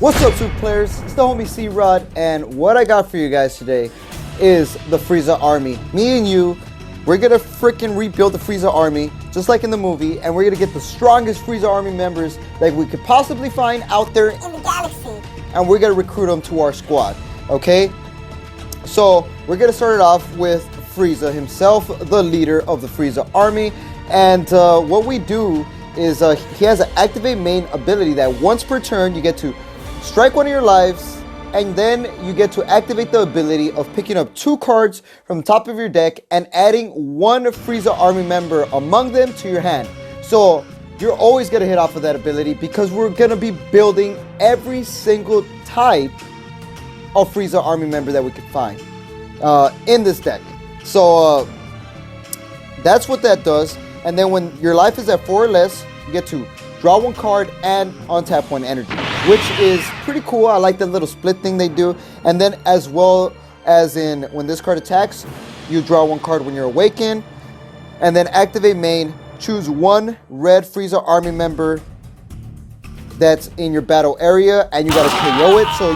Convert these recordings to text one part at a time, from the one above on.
What's up, Super Players? It's the homie C-Rod, and what I got for you guys today is the Frieza army. Me and you, we're gonna freaking rebuild the Frieza army, just like in the movie, and we're gonna get the strongest Frieza army members that we could possibly find out there in the galaxy, and we're gonna recruit them to our squad, okay? So, we're gonna start it off with Frieza himself, the leader of the Frieza army, and what we do is he has an activate main ability that once per turn you get to strike one of your lives, and then you get to activate the ability of picking up 2 cards from the top of your deck and adding 1 Frieza army member among them to your hand. So you're always going to hit off of that ability because we're going to be building every single type of Frieza army member that we could find in this deck. So that's what that does. And then when your life is at 4 or less, you get to draw 1 card and untap 1 energy, which is pretty cool. I like the little split thing they do. And then as well as in when this card attacks, you draw 1 card when you're awakened. And then activate main, choose 1 red Frieza army member that's in your battle area, and you gotta KO it. So,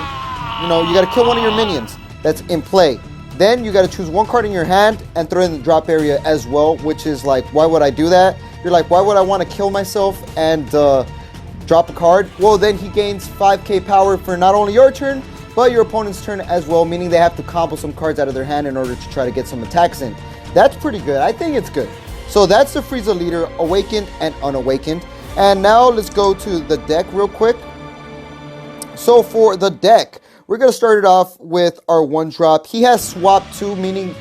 you know, you gotta kill 1 of your minions that's in play. Then you gotta choose 1 card in your hand and throw it in the drop area as well, which is like, why would I do that? You're like, why would I want to kill myself and drop a card? Well, then he gains 5k power for not only your turn, but your opponent's turn as well, meaning they have to combo some cards out of their hand in order to try to get some attacks in. That's pretty good. I think it's good. So that's the Frieza leader, awakened and unawakened. And now let's go to the deck real quick. So for the deck, we're going to start it off with our 1 drop. He has swap 2, meaning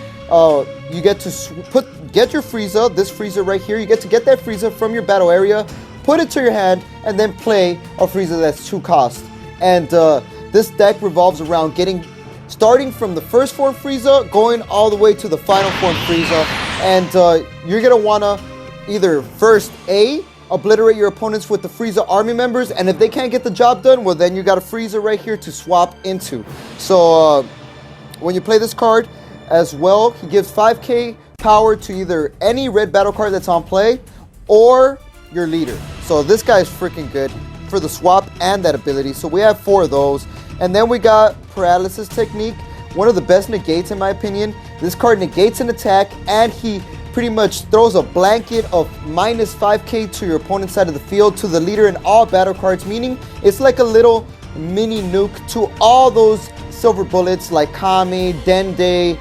you get to get your Frieza, this Frieza right here. You get to get that Frieza from your battle area, put it to your hand, and then play a Frieza that's 2 cost. And this deck revolves around starting from the first form Frieza, going all the way to the final form Frieza. And you're going to want to either first obliterate your opponents with the Frieza army members, and if they can't get the job done, well, then you got a Frieza right here to swap into. So when you play this card as well, he gives 5k power to either any red battle card that's on play or your leader. So this guy's freaking good for the swap and that ability. So we have 4 of those. And then we got Paralysis Technique, one of the best negates in my opinion. This card negates an attack, and he pretty much throws a blanket of minus 5k to your opponent's side of the field to the leader in all battle cards, meaning it's like a little mini nuke to all those silver bullets like Kami, Dende,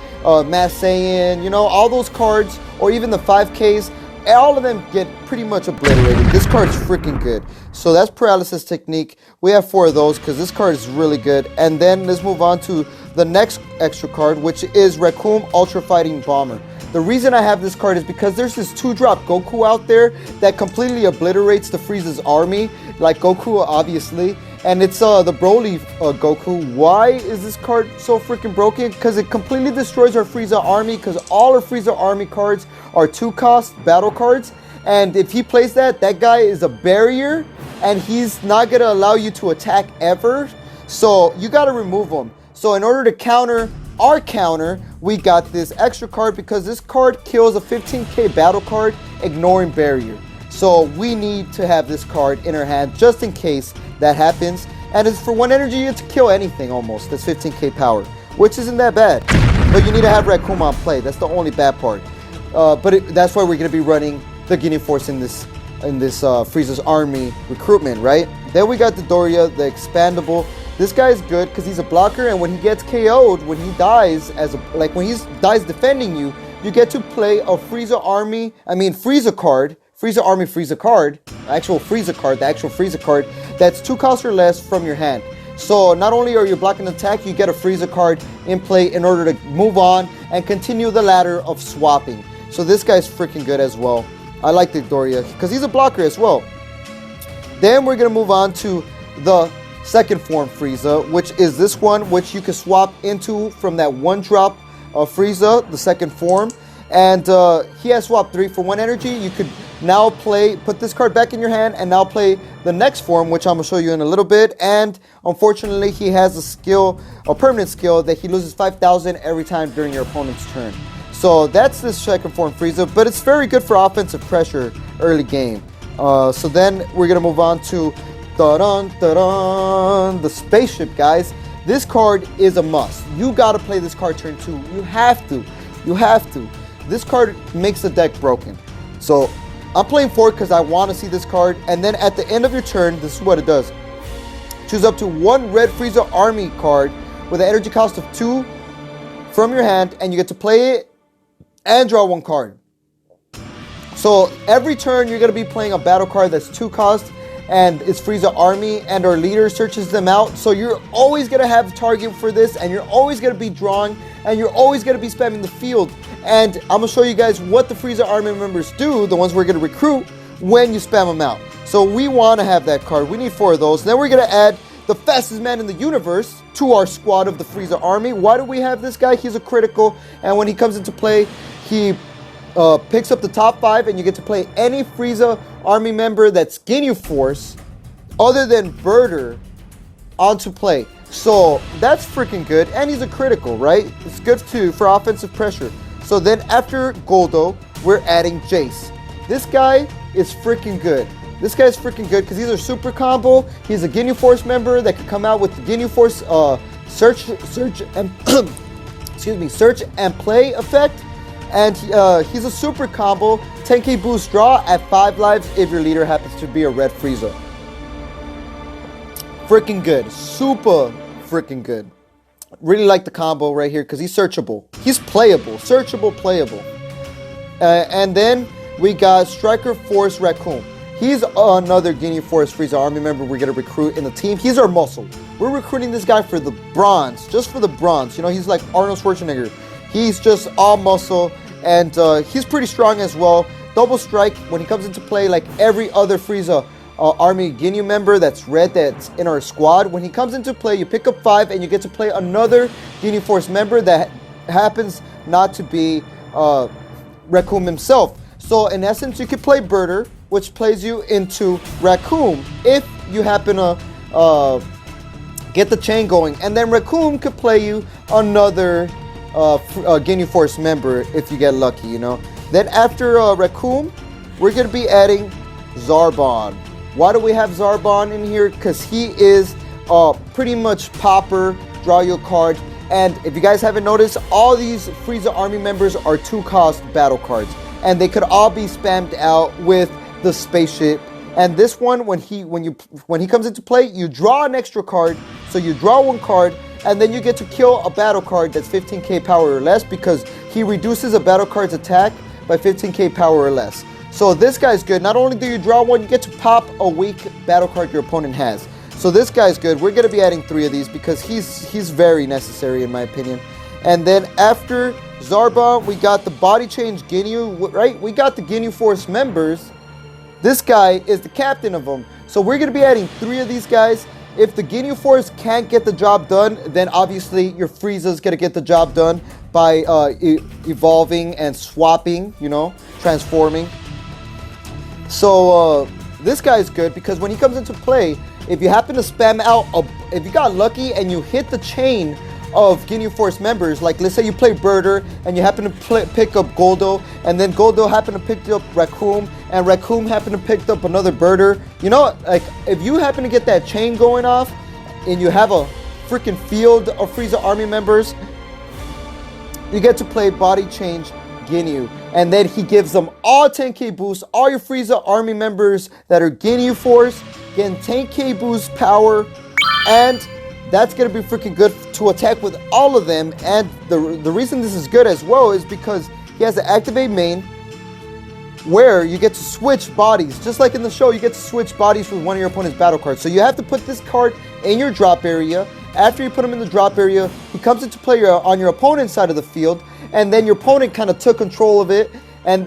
Mass Saiyan, you know, all those cards, or even the 5ks, all of them get pretty much obliterated. This card's freaking good. So that's Paralysis Technique. We have 4 of those because this card is really good. And then let's move on to the next extra card, which is Raccoon Ultra Fighting Bomber. The reason I have this card is because there's this 2-drop Goku out there that completely obliterates the Frieza's army, like Goku obviously, and it's the Broly Goku. Why is this card so freaking broken? Because it completely destroys our Frieza army, because all our Frieza army cards are 2-cost battle cards, and if he plays that guy is a barrier, and he's not going to allow you to attack ever, so you got to remove him. So in order to counter our counter, we got this extra card because this card kills a 15k battle card, ignoring barrier. So we need to have this card in our hand just in case that happens. And it's for 1 energy, you get to kill anything almost. That's 15k power, which isn't that bad. But you need to have Raccoon on play. That's the only bad part. That's why we're going to be running the Guinea Force in this Frieza's army recruitment, right? Then we got the Doria, the expandable. This guy's good because he's a blocker, and when he gets KO'd, when he dies when he dies defending you, you get to play a Frieza card, Frieza army Frieza card, the actual Frieza card that's 2 costs or less from your hand. So not only are you blocking attack, you get a Frieza card in play in order to move on and continue the ladder of swapping. So this guy's freaking good as well. I like the Doria because he's a blocker as well. Then we're gonna move on to the second form Frieza, which is this one, which you can swap into from that 1-drop Frieza, the second form. And he has swap 3 for 1 energy. You could now put this card back in your hand and now play the next form, which I'm going to show you in a little bit. And unfortunately, he has a permanent skill that he loses 5,000 every time during your opponent's turn. So that's this second form Frieza, but it's very good for offensive pressure early game. So then we're going to move on to Da-dun, da-dun. The spaceship, guys. This card is a must. You gotta play this card turn 2. You have to. You have to. This card makes the deck broken. So I'm playing 4 because I want to see this card. And then at the end of your turn, this is what it does. Choose up to 1 red Frieza army card with an energy cost of 2 from your hand, and you get to play it and draw 1 card. So every turn you're going to be playing a battle card that's 2 cost, and it's Frieza army, and our leader searches them out. So you're always going to have a target for this, and you're always going to be drawing, and you're always going to be spamming the field. And I'm going to show you guys what the Frieza army members do, the ones we're going to recruit, when you spam them out. So we want to have that card. We need 4 of those. Then we're going to add the fastest man in the universe to our squad of the Frieza army. Why do we have this guy? He's a critical, and when he comes into play, he picks up the top 5, and you get to play any Frieza army member that's Ginyu Force other than Birder onto play. So that's freaking good, and he's a critical, right? It's good too for offensive pressure. So then after Goldo, we're adding Jace. This guy is freaking good. This guy's freaking good because he's a super combo. He's a Ginyu Force member that could come out with the Ginyu Force search and excuse me, search and play effect. And he's a super combo, 10k boost draw at 5 lives if your leader happens to be a red Frieza. Freaking good. Super freaking good. Really like the combo right here because he's searchable. He's playable. Searchable, playable. And then we got Striker Force Raccoon. He's another Ginyu Force Frieza army member we're going to recruit in the team. He's our muscle. We're recruiting this guy for the bronze. Just for the bronze. You know, he's like Arnold Schwarzenegger. He's just all muscle, and he's pretty strong as well. Double strike when he comes into play, like every other Frieza army Ginyu member that's red that's in our squad. When he comes into play, you pick up 5, and you get to play another Ginyu Force member that happens not to be Raccoon himself. So in essence, you could play Birder, which plays you into Raccoon if you happen to get the chain going. And then Raccoon could play you another Ginyu Force member if you get lucky, you know. Then after Raccoon, we're going to be adding Zarbon. Why do we have Zarbon in here? Because he is pretty much popper, draw your card. And if you guys haven't noticed, all these Frieza army members are 2-cost battle cards. And they could all be spammed out with the spaceship. And this one, when he comes into play, you draw an extra card. So you draw 1 card, and then you get to kill a battle card that's 15k power or less, because he reduces a battle card's attack by 15k power or less. So this guy's good. Not only do you draw 1, you get to pop a weak battle card your opponent has. So this guy's good. We're going to be adding 3 of these because he's very necessary in my opinion. And then after Zarbon, we got the body change Ginyu, right? We got the Ginyu Force members. This guy is the captain of them. So we're going to be adding 3 of these guys. If the Ginyu Force can't get the job done, then obviously your Frieza's going to get the job done by evolving and swapping, you know, transforming. So this guy's good because when he comes into play, if you happen to spam out, if you got lucky and you hit the chain of Ginyu Force members, like let's say you play Birder and you happen to pick up Goldo, and then Goldo happened to pick up Raccoon, and Raccoon happened to pick up another Birder, you know, like if you happen to get that chain going off and you have a freaking field of Frieza army members, you get to play body change Ginyu, and then he gives them all 10k boost. All your Frieza army members that are Ginyu Force getting 10k boost power, and that's going to be freaking good to attack with all of them. And the reason this is good as well is because he has the activate main where you get to switch bodies. Just like in the show, you get to switch bodies with one of your opponent's battle cards. So you have to put this card in your drop area. After you put him in the drop area, he comes into play on your opponent's side of the field, and then your opponent kind of took control of it,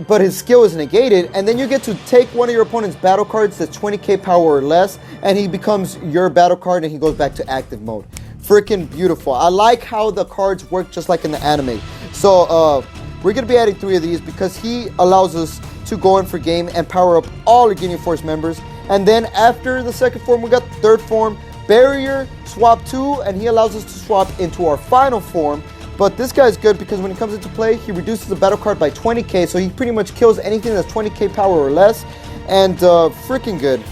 but his skill is negated, and then you get to take one of your opponent's battle cards that's 20k power or less, and he becomes your battle card and he goes back to active mode. Freaking beautiful. I like how the cards work just like in the anime. So we're going to be adding 3 of these because he allows us to go in for game and power up all the Ginyu Force members. And then after the second form, we got the third form, Barrier, swap 2, and he allows us to swap into our final form. But this guy's good because when he comes into play, he reduces the battle card by 20k, so he pretty much kills anything that's 20k power or less, and freaking good.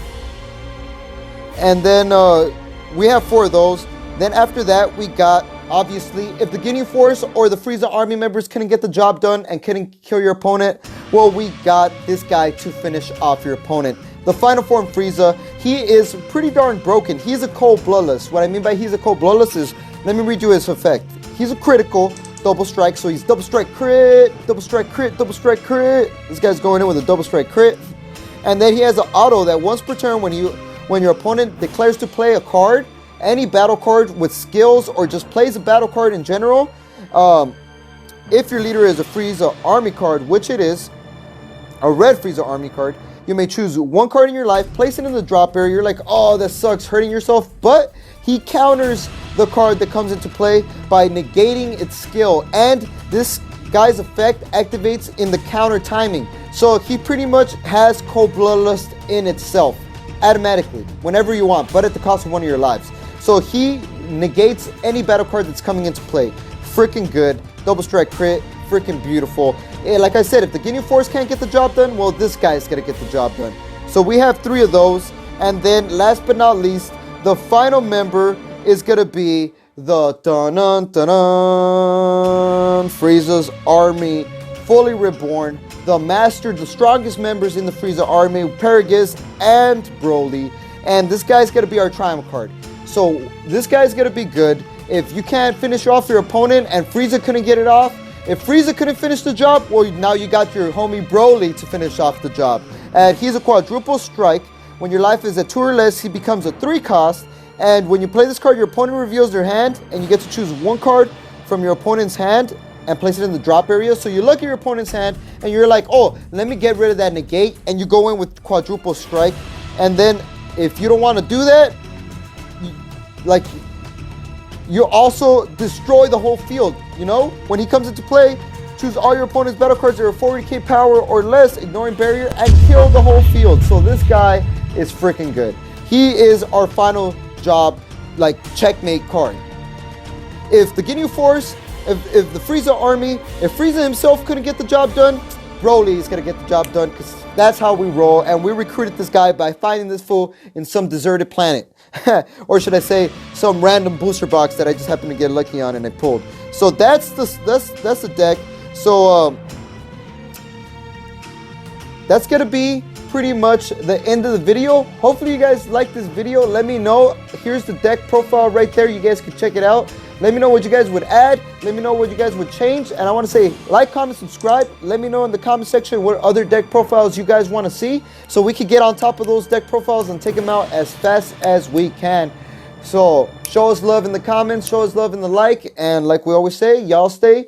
And then we have 4 of those. Then after that, we got, obviously, if the Ginyu Force or the Frieza army members couldn't get the job done and couldn't kill your opponent, well, we got this guy to finish off your opponent. The final form Frieza, he is pretty darn broken. He's a cold bloodless. What I mean by he's a cold bloodless is, let me read you his effect. He's a critical double strike, so he's double strike crit, double strike crit, double strike crit. This guy's going in with a double strike crit. And then he has an auto that once per turn when your opponent declares to play a card, any battle card with skills or just plays a battle card in general, if your leader is a Frieza army card, which it is, a red Frieza army card, you may choose 1 card in your life, place it in the drop area. You're like, oh, that sucks, hurting yourself. But he counters the card that comes into play by negating its skill. And this guy's effect activates in the counter timing. So he pretty much has Cold Bloodlust in itself, automatically, whenever you want, but at the cost of 1 of your lives. So he negates any battle card that's coming into play. Freaking good. Double strike crit. Freaking beautiful. Like I said, if the Ginyu Force can't get the job done, well, this guy's going to get the job done. So we have 3 of those. And then last but not least, the final member is going to be the Frieza's army, fully reborn. The master, the strongest members in the Frieza army, Paralysis and Broly. And this guy's going to be our triumph card. So this guy's going to be good. If you can't finish off your opponent and Frieza couldn't get it off, if Frieza couldn't finish the job, well, now you got your homie Broly to finish off the job. And he's a quadruple strike. When your life is at 2 or less, he becomes a 3 cost. And when you play this card, your opponent reveals their hand, and you get to choose 1 card from your opponent's hand and place it in the drop area. So you look at your opponent's hand, and you're like, oh, let me get rid of that negate, and you go in with quadruple strike. And then if you don't want to do that, you also destroy the whole field, you know? When he comes into play, choose all your opponent's battle cards that are 40k power or less, ignoring barrier, and kill the whole field. So this guy is freaking good. He is our final job, checkmate card. If the Ginyu Force, if the Frieza army, if Frieza himself couldn't get the job done, Broly is going to get the job done, because that's how we roll. And we recruited this guy by finding this fool in some deserted planet. Or should I say, some random booster box that I just happened to get lucky on and I pulled. So that's the deck. So that's going to be pretty much the end of the video. Hopefully you guys like this video. Let me know. Here's the deck profile right there. You guys can check it out. Let me know what you guys would add. Let me know what you guys would change. And I want to say like, comment, subscribe. Let me know in the comment section what other deck profiles you guys want to see, so we can get on top of those deck profiles and take them out as fast as we can. So show us love in the comments. Show us love in the like. And like we always say, y'all stay